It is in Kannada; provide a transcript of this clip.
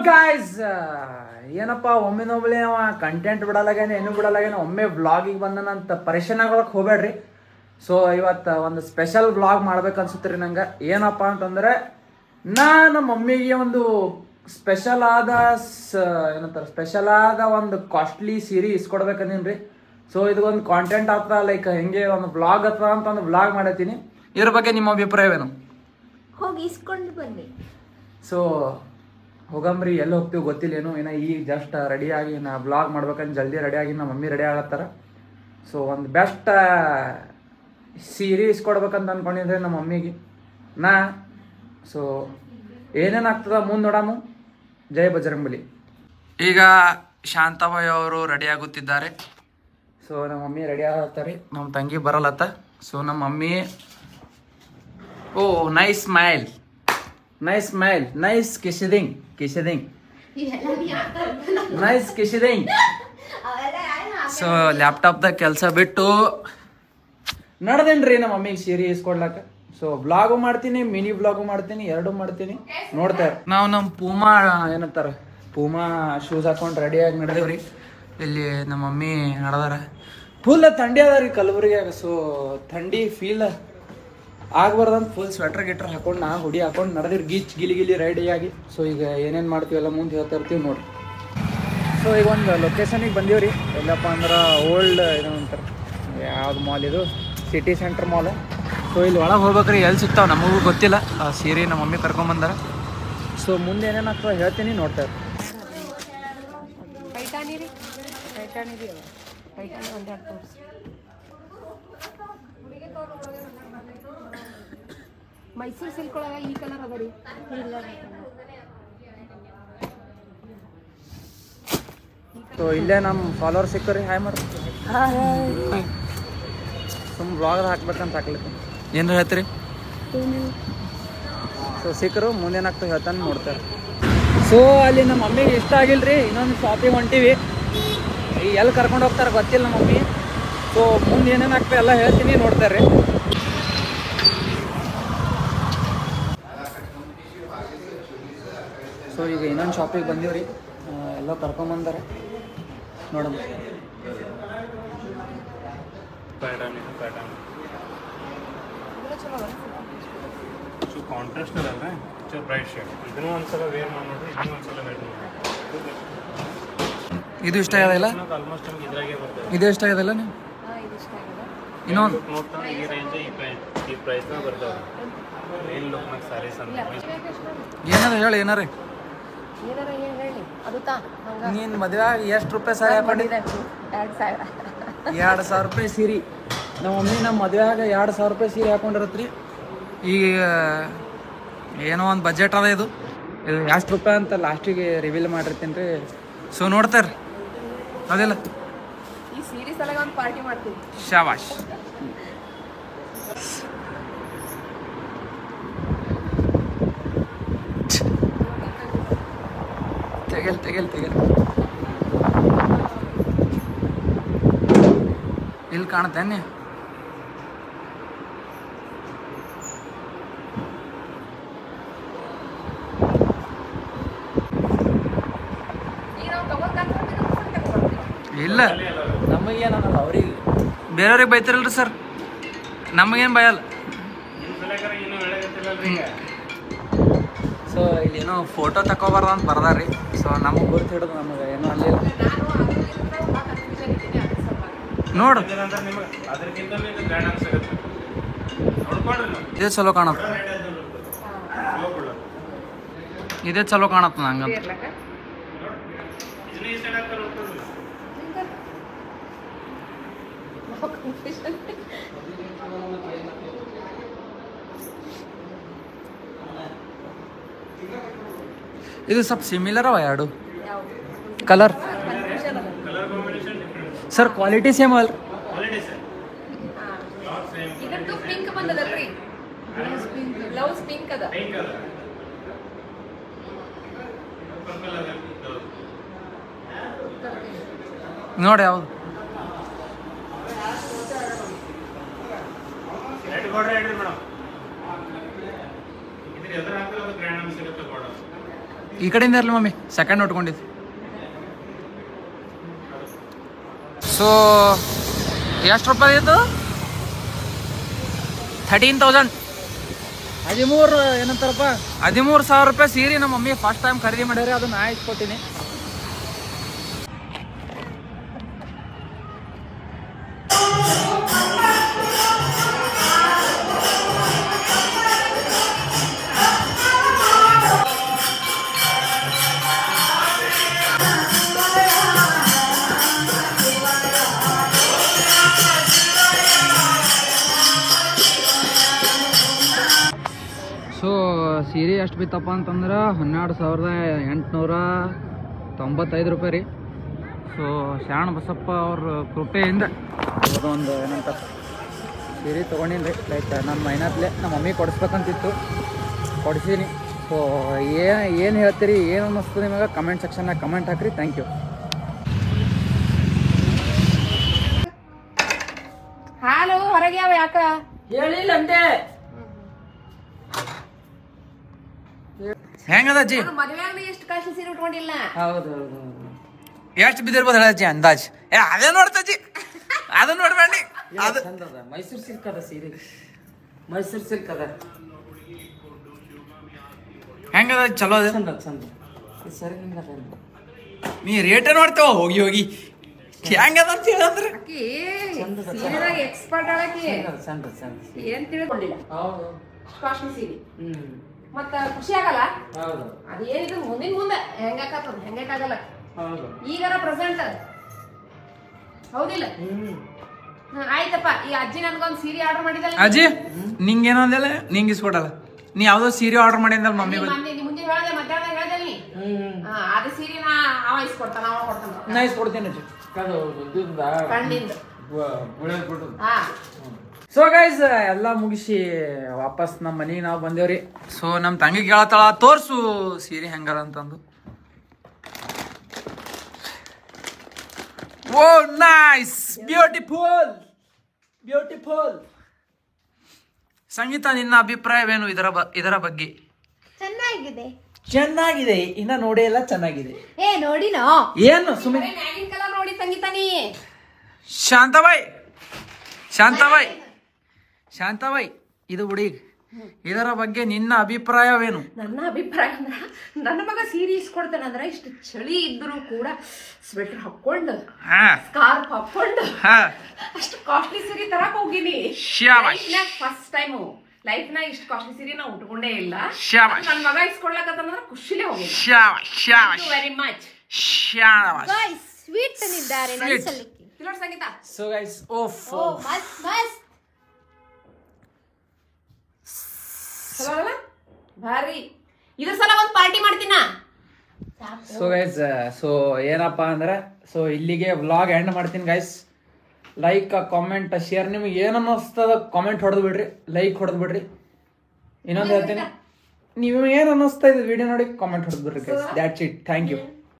ಗಾಯ್ಸ್ ಏನಪ್ಪ ಒಮ್ಮೆನೊಬ್ಳೆ ಅವ ಕಂಟೆಂಟ್ ಬಿಡಲಾಗೇನೆ ಏನು ಬಿಡಲಾಗೇನೆ ಒಮ್ಮೆ ವ್ಲಾಗಿಗೆ ಬಂದನಂತ ಪರೇಶಾನ್ ಆಗೋಕೆ ಹೋಗ್ಬೇಡ್ರಿ. ಸೊ ಇವತ್ತು ಒಂದು ಸ್ಪೆಷಲ್ ವ್ಲಾಗ್ ಮಾಡ್ಬೇಕು ಅನ್ಸುತ್ತೆ ನಂಗೆ. ಏನಪ್ಪ ಅಂತಂದ್ರೆ ನಮ್ಮ ಮಮ್ಮಿಗೆ ಒಂದು ಸ್ಪೆಷಲ್ ಆದ ಒಂದು ಕಾಸ್ಟ್ಲಿ ಸೀರೆ ಇಸ್ಕೊಡ್ಬೇಕಂದೀನಿ. ಸೊ ಇದು ಒಂದು ಕಾಂಟೆಂಟ್ ಆಗ್ತದ, ಲೈಕ್ ಹೆಂಗೆ ಒಂದು ವ್ಲಾಗ್ ಆಗ್ತದ ಅಂತ ಒಂದು ವ್ಲಾಗ್ ಮಾಡತ್ತೀನಿ. ಇದ್ರ ಬಗ್ಗೆ ನಿಮ್ಮ ಅಭಿಪ್ರಾಯವೇನು? ಹೋಗಿ ಇಸ್ಕೊಂಡು ಬನ್ನಿ. ಸೊ ಹೋಗಂಬ್ರಿ, ಎಲ್ಲಿ ಹೋಗ್ತೀವಿ ಗೊತ್ತಿಲ್ಲೇನು. ಏನೋ ಈಗ ಜಸ್ಟ್ ರೆಡಿಯಾಗಿ ನಾ ವ್ಲಾಗ್ ಮಾಡ್ಬೇಕಂತ ಜಲ್ದಿ ರೆಡಿಯಾಗಿ ನಮ್ಮ ಮಮ್ಮಿ ರೆಡಿ ಆಗತ್ತಾರ. ಸೊ ಒಂದು ಬೆಸ್ಟ್ ಸೀರೆ ಇಸ್ಕೊಡ್ಬೇಕಂತ ಅಂದ್ಕೊಂಡಿದ್ರೆ ನಮ್ಮ ಮಮ್ಮಿಗೆ ನಾ. ಸೊ ಏನೇನು ಆಗ್ತದ ಮುಂದೆ ನೋಡಾಮು. ಜೈ ಬಜರಂಗಬಲಿ. ಈಗ ಶಾಂತಾಬಾಯಿ ಅವರು ರೆಡಿ ಆಗುತ್ತಿದ್ದಾರೆ. ಸೊ ನಮ್ಮ ಮಮ್ಮಿ ರೆಡಿ ಆಗತ್ತಾರೆ, ನಮ್ಮ ತಂಗಿ ಬರಲ್ಲತ್ತ. ಸೊ ನಮ್ಮ mummy oh nice smile, nice smile, nice ಕಿಶಿದಿಂಗ್ ನೈಸ್ ಕಿಶಿದಿಂಗ್. ಸೊ ಲ್ಯಾಪ್ಟಾಪ್ದಾಗ ಕೆಲಸ ಬಿಟ್ಟು ನಡೆದೇನ್ರಿ ನಮ್ಮ ಮಮ್ಮಿಗೆ ಸೀರೆ ಇಸ್ಕೊಡ್ಲಾಕ. ಸೊ ಬ್ಲಾಗು ಮಾಡ್ತೀನಿ, ಮಿನಿ ಬ್ಲಾಗು ಮಾಡ್ತೀನಿ, ಎರಡೂ ಮಾಡ್ತೀನಿ. ನೋಡ್ತಾರೆ ನಾವು ನಮ್ಮ ಪೂಮಾ ಏನಂತಾರ ಪೂಮಾ ಶೂಸ್ ಹಾಕೊಂಡು ರೆಡಿಯಾಗಿ ನಡೆದೇವ್ರಿ. ಇಲ್ಲಿ ನಮ್ಮ ಮಮ್ಮಿ ನಡೆದಾರ. ಫುಲ್ ಥಂಡಿ ಅದ ರೀ ಕಲಬುರಗಿಯಾಗ. ಸೊ ಥಂಡಿ ಫೀಲ್ ಆಗ್ಬಾರ್ದಂತ ಫುಲ್ ಸ್ವೆಟರ್ ಗಿಟ್ರ್ ಹಾಕೊಂಡು ನಾ ಹುಡಿ ಹಾಕೊಂಡು ನಡೆದಿರಿ ಗಿಲಿ ರೆಡಿಯಾಗಿ. ಸೊ ಈಗ ಏನೇನು ಮಾಡ್ತೀವಲ್ಲ ಮುಂದೆ ಹೇಳ್ತಾ ಇರ್ತೀವಿ ನೋಡ್ರಿ. ಸೊ ಈಗ ಒಂದು ಲೊಕೇಶನಿಗೆ ಬಂದೀವ್ರಿ. ಎಲ್ಲಪ್ಪ ಅಂದ್ರೆ ಓಲ್ಡ್ ಏನೋ ಅಂತಾರೆ, ಯಾವ್ದು ಮಾಲ್ ಇದು, ಸಿಟಿ ಸೆಂಟ್ರ್ ಮಾಲ್. ಸೊ ಇಲ್ಲಿ ಒಳಗೆ ಹೋಗ್ಬೇಕ್ರಿ, ಎಲ್ಲಿ ಸಿಗ್ತಾವೆ ನಮಗೂ ಗೊತ್ತಿಲ್ಲ. ಆ ಸೀರೆ ನಮ್ಮ ಮಮ್ಮಿ ಕರ್ಕೊಂಬಂದಾರ. ಸೊ ಮುಂದೆ ಏನೇನು ಆಗ್ತದೆ ಹೇಳ್ತೀನಿ, ನೋಡ್ತಾರೆ. ಮೈಸೂರು ಸಿಲ್ಕ್ ಒಳಗ ಈ ಕಲರ್ ಅದ ರೀ. ಸೊ ಇಲ್ಲೇ ನಮ್ಮ ಫಾಲೋವರ್ ಸಿಕ್ಕರಿ. ಹಾಯ್ ಮಾಡ ಸುಮ್ಮ ಬ್ಲಾಗ್ ಹಾಕ್ಬೇಕಂತ ಹಾಕ್ಲಿಕ್ಕೆ ಏನಾರು ಹೇಳ್ತೀರಿ? ಸೊ ಸಿಕ್ಕರು ಮುಂದೆ ಏನಾಗ್ತದೆ ಹೇಳ್ತಾನೆ ನೋಡ್ತಾರೆ. ಸೊ ಅಲ್ಲಿ ನಮ್ಮ ಮಮ್ಮಿಗೆ ಇಷ್ಟ ಆಗಿಲ್ರಿ, ಇನ್ನೊಂದು ಶಾಪಿಗೆ ಹೊಂಟೀವಿ. ಎಲ್ಲಿ ಕರ್ಕೊಂಡು ಹೋಗ್ತಾರೆ ಗೊತ್ತಿಲ್ಲ ನಮ್ಮ ಮಮ್ಮಿ. ಸೊ ಮುಂದೆ ಏನೇನು ಆಗ್ತದೆ ಎಲ್ಲ ಹೇಳ್ತೀನಿ, ನೋಡ್ತಾರೆ. ಸೊ ಈಗ ಇನ್ನೊಂದು ಶಾಪಿಗೆ ಬಂದೀವ್ರಿ, ಎಲ್ಲ ಕರ್ಕೊಂಬಂದಾರೆ ನೋಡೋಣ. ಕಾಂಟ್ರಾಸ್ಟ್ ಅದಲ್ಲ, ಬ್ರೈಟ್ ಶೇಡ್. ಇದನ್ನು ಒಂದ್ಸಲ ವೇರ್ ಮಾಡಿ ನೋಡ್ರಿ, ಇದನ್ನು ಒಂದ್ಸಲ ವೇರ್ ಮಾಡಿ. ಇದು ಇಷ್ಟ ಆಗೋದಿಲ್ಲ, ಆಲ್ಮೋಸ್ಟ್ ನಮ್ಗೆ ಇದ್ರಾಗೆ ಬರ್ತದೆ. ಇದು ಇಷ್ಟ ಆಗೋದಿಲ್ಲ ನೀವು ಇನ್ನೊಂದು ನೋಡ್ತಾ ಈ ರೇಂಜ್ ಈ ಪ್ರೈಸ್ನ ಬರ್ತಾವೆ. ಏನು ಲುಕ್ ಮತ್ತೆ ಸ್ಯಾರೀಸ್ ಅಂತ ಏನಾರ ಹೇಳಿ ಏನಾರ. ಅದು ನೀನು ಮದುವೆ ಎಷ್ಟು ರೂಪಾಯಿ ಸಾರಿ ಹಾಕೊಂಡಿದ್ದೆ? 2,000 ರೂಪಾಯಿ ಸೀರೆ. ನಮ್ಮ ಮಮ್ಮಿ ನಮ್ಮ ಮದುವೆಯಾಗ 2,000 ರೂಪಾಯಿ ಸೀರೆ ಹಾಕೊಂಡಿರತ್ರಿ. ಈಗ ಏನೋ ಒಂದು ಬಜೆಟ್ ಅದ. ಇದು ಎಷ್ಟು ರೂಪಾಯಿ ಅಂತ ಲಾಸ್ಟಿಗೆ ರಿವೀಲ್ ಮಾಡಿರ್ತೀನಿ ರೀ. ಸೊ ನೋಡ್ತಾರೆ ಅದಿಲ್ಲ, ಈ ಸೀರೀಸ್ ಅಲ್ಲ ಒಂದು ಪಾರ್ಟಿ ಮಾಡ್ತೀವಿ. ಶಾಬಾಷ್. ತೆಗೆಲ್ ಇಲ್ಲಿ ಕಾಣುತ್ತೇನೆ. ಇಲ್ಲ ನಮಗೇನಲ್ಲ, ಅವ್ರಿಗೆ ಬೇರೆಯವ್ರಿಗೆ ಬೈತಾರಲ್ರಿ ಸರ್, ನಮಗೇನು ಭಯಲ್ಲ. ಸೊ ಇಲ್ಲೇನೋ ಫೋಟೋ ತಗೋಬಾರ್ದು ಅಂತ ಬರ್ದಾರ್ರಿ. ಸೊ ನಮಗೆ ಗುರ್ತು ಹಿಡಿದು ನಮಗೆ ಏನೋ ಅಲ್ಲಿಲ್ಲ ನೋಡು. ಇದೇ ಚಲೋ ಕಾಣತ್ತ, ಇದೇ ಚಲೋ ಕಾಣತ್ತ ನಂಗಂತ. ಇದು ಸ್ವಲ್ಪ ಸಿಮಿಲರ್ ಅವ ಎರಡು ಕಲರ್. ಸರ್ ಕ್ವಾಲಿಟಿ ಸೇಮ್ ಅಲ್ಲ? ಇದರದ್ದು ಪಿಂಕ್ ಬಂದದಲ್ರಿ, ಬ್ಲೌಸ್ ಪಿಂಕ್ ಅದ. ನೋಡಿ ಯಾವುದು ಈ ಕಡೆಯಿಂದ ಇರಲಿ ಮಮ್ಮಿ, ಸೆಕೆಂಡ್ ಉಟ್ಕೊಂಡಿದ್ದು. ಸೊ ಎಷ್ಟು ರೂಪಾಯಿ ಇದು? 13,000. 13 ಏನಂತಾರಪ್ಪ, 13,000 ರೂಪಾಯಿ ಸೀರೆ ನಮ್ಮ ಮಮ್ಮಿ ಫಸ್ಟ್ ಟೈಮ್ ಖರೀದಿ ಮಾಡ್ಯಾರ. ಅದನ್ನ ನಾ ಇಸ್ಕೊಟ್ಟಿನಿ. ಸೊ ಸೀರೆ ಎಷ್ಟು ಬಿತ್ತಪ್ಪ ಅಂತಂದ್ರೆ 12,895 ರೂಪಾಯಿ ರೀ. ಸೊ ಶರಣ ಬಸಪ್ಪ ಅವ್ರ ಕೃಪೆಯಿಂದ ಒಂದು ಏನಂತ ಸೀರೆ ತೊಗೊಂಡಿನಿ ರೀ. ಲೈಕ್ ನನ್ನ ಮೈನಾತ್ಲೆ ನಮ್ಮ ಮಮ್ಮಿ ಕೊಡಿಸ್ಬೇಕಂತಿತ್ತು, ಕೊಡಿಸೀನಿ. ಸೊ ಏನು ಹೇಳ್ತೀರಿ, ಏನು ಅನ್ನಿಸ್ತು ನಿಮಗೆ ಕಮೆಂಟ್ ಸೆಕ್ಷನ್ನಾಗ ಕಮೆಂಟ್ ಹಾಕ್ರಿ. Thank you. ಹಾಲು ಹೊರಗೆ ಯಾವ ಯಾಕ ಹೇಳಿಲ್ಲ ಅಂತೆ. ಹೆಂಗದ ಅಜ್ಜಿ? ಮದುವೆಯಾಗ ಎಷ್ಟು ಕಾಶಿ ಸೀರೆ ಉಟ್ಕೊಂಡಿಲ್ಲ. ಹೌದು. ಎಷ್ಟು ಬಿದ್ದಿರ್ಬೋದು ಹೇಳಜ್ಜಿ ಅಂದಾಜ್? ಅದೇ ನೋಡ್ತಜ್ಜಿ, ಅದನ್ನ ನೋಡ್ಬೇಡಿ. ಅದು ಮೈಸೂರು ಸಿಲ್ಕ್ ಅದ ಸೀರೆ, ಮೈಸೂರು ಸಿಲ್ಕ್ ಅದ. ಹೆಂಗದ? ಚಲೋ ಅದ, ಚಂದ ಸರಿ. ನೀ ರೇಟ ನೋಡ್ತೇವ ಹೋಗಿ ಹೋಗಿ ಹೆಂಗದ ಅಂತ ಹೇಳಿದ್ರೆ ಸೀರೆದಾಗ ಎಕ್ಸ್ಪರ್ಟ್ ಆಳಕಿ ಚಂದ ಏನ್ ತಿಳ್ಕೊಂಡಿಲ್ಲ. ಕಾಸ್ಟ್ಲಿ ಸೀರೆ ಮತ್ತ ಖುಷಿ ಆಗಲ್ಲ. ಅದೇನಿದ್ರು ಮುಂದೆ ಹೆಂಗಾಕತ್ತದ ಹೆಂಗಾಗಲ್ಲ. ಈಗಾರ ಪ್ರೆಸೆಂಟ್ ಹೌದಿಲ್ಲ? ಆಯ್ತಪ್ಪ. ಈ ಅಜ್ಜಿ ನನ್ಗೊಂದ್ ಸೀರೆ ಆರ್ಡರ್ ಮಾಡಿದಲ್ಲ. ಅಜ್ಜಿ ನಿಂಗೇನೋ ಅಂದಲ್ಲ, ನಿಂಗೆ ಇಸ್ಕೊಡಲ್ಲ. ನೀ ಯಾವ್ದೋ ಸೀರೆ ಆರ್ಡರ್ ಮಾಡಿದ್ದಲ್ಲ ಮಮ್ಮಿ ಮುಂಜಾನೆ ಹೇಳ್ದೆ, ಮಧ್ಯಾಹ್ನ ಹೇಳ್ದೆ ನೀ. ಅದ ಸೀರೆ ಅವ ಇಸ್ಕೊಡ್ತಾನ, ಅವ ಕೊಡ್ತಾನ. ನಾ ಇಸ್ಕೊಡ್ತೇನೆ ಅಜ್ಜಿ. ಕಣ್ಣಿಂದ. ಸೊ ಗೈಸ್ ಎಲ್ಲ ಮುಗಿಸಿ ವಾಪಸ್ ನಮ್ಮ ಮನೆಗೆ ನಾವು ಬಂದೇವ್ರಿ. ಸೊ ನಮ್ಮ ತಂಗಿ ಕೇಳತ್ತಾಳ, ತೋರ್ಸು ಸೀರೆ ಹೆಂಗಾರ ಅಂತಂದು. ಓ ನೈಸ್, ಬ್ಯೂಟಿಫುಲ್. ಸಂಗೀತ, ನಿನ್ನ ಅಭಿಪ್ರಾಯವೇನು ಇದರ ಬಗ್ಗೆ? ಚೆನ್ನಾಗಿದೆ. ಇನ್ನ ನೋಡೇ ಇಲ್ಲ, ಚೆನ್ನಾಗಿದೆ. ನೋಡಿನೋ ಏನು ಸುಮ್ಮನೆ ಮ್ಯಾಗಿನ ಕಲರ್ ನೋಡಿ ಸಂಗೀತ ನೀ. ಶಾಂತಬಾಯಿ ಇದು ಹುಡುಗಿ, ಇದರ ಬಗ್ಗೆ ನಿನ್ನ ಅಭಿಪ್ರಾಯವೇನು? ನನ್ನ ಅಭಿಪ್ರಾಯ ಅಂದ್ರ ನನ್ನ ಮಗ ಸೀರೆ ಇಸ್ಕೊಡ್ತಾನಂದ್ರ ಇಷ್ಟು ಚಳಿ ಇದ್ರು ಕೂಡ ಸ್ವೆಟರ್ ಹಾಕೊಂಡು ಸ್ಕಾರ್ಫ್ ಹಾಕೊಂಡು ಅಷ್ಟು ಕಾಸ್ಟ್ಲಿ ಸೀರೆ ತರಕ್ ಹೋಗಿನಿ. ಫಸ್ಟ್ ಟೈಮು ಲೈಫ್ನಾಗ ಇಷ್ಟು ಕಾಸ್ಟ್ಲಿ ಸೀರೆ ನಾ ಉಟ್ಕೊಂಡೇ ಇಲ್ಲ. ನನ್ನ ಮಗ ಇಸ್ಕೊಡ್ಲಕತ್ತಂದ್ರ ಖುಷಿಲೇ ಹೋಗಿ. ವೆರಿ ಮಚ್ ಸ್ವೀಟ್ ತಂದಿದ್ದಾರೆ ಸಂಗೀತ. ಸೊ ಗೈಸ್ ಭಾರಿ ಇದ್ರ ಸಲ ಒಂದ್ ಪಾರ್ಟಿ ಮಾಡ್ತೀನ. ಸೊ ಗೈಸ್ ಏನಪ್ಪಾ ಅಂದ್ರೆ ಇಲ್ಲಿಗೆ ವ್ಲಾಗ್ ಎಂಡ್ ಮಾಡ್ತೀನಿ ಗೈಸ್. Like, comment, share. ನಿಮ್ಗೆ ಏನು ಅನ್ನಿಸ್ತದ ಕಾಮೆಂಟ್ ಹೊಡೆದು ಬಿಡ್ರಿ, ಲೈಕ್ ಹೊಡೆದು ಬಿಡ್ರಿ. ಇನ್ನೊಂದು ಹೇಳ್ತೀನಿ, ನೀವು ಏನು ಅನ್ನಿಸ್ತಾ ಇದೆ ವಿಡಿಯೋ ನೋಡಿ ಕಾಮೆಂಟ್ ಹೊಡೆದು ಬಿಡ್ರಿ guys. That's it. Thank you.